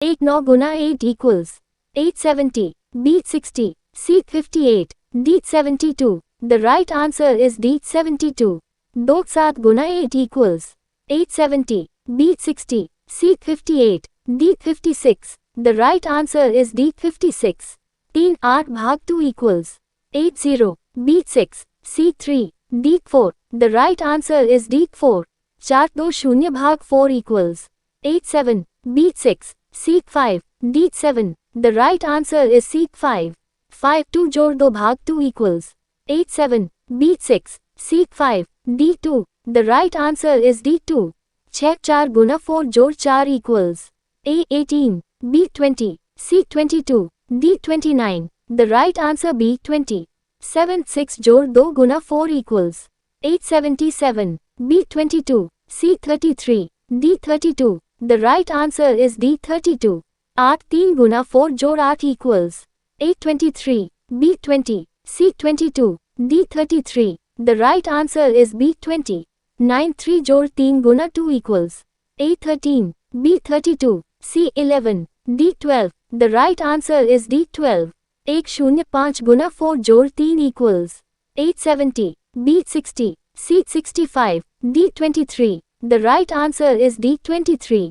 8 9 Guna 8 equals 870. B 60. C 58. D 72. The right answer is D 72. 2 7 Guna 8 equals 870. B 60. C 58. D 56. The right answer is D 56. 3 8 भाग 2 equals 80. B 6. C 3. D 4. The right answer is D 4. 4 2 0 भाग 4 equals 87. B 6. C 5. D 7. The right answer is C 5. 5 2 जोड़ 2 भाग 2 equals 87. B 6. C 5. D 2. The right answer is D 2. 6 4 गुना 4 जोड़ 4 equals A 18. B 20. C 22. D 29. The right answer B 20. 7 6 जोड़ 2 गुना 4 equals 877. B 22. C 33. D 32. The right answer is D 32. 8 3 गुना 4 जोड़ 8 equals 823. B 20. C 22. D 33. The right answer is B 20. 9 3 जोड़ 3 गुना 2 equals 813. B 32. C 11. D 12. The right answer is D 12. 105 गुना 4 जोड़ 3 equals 870. B 60. C 65. D 23. The right answer is D 23.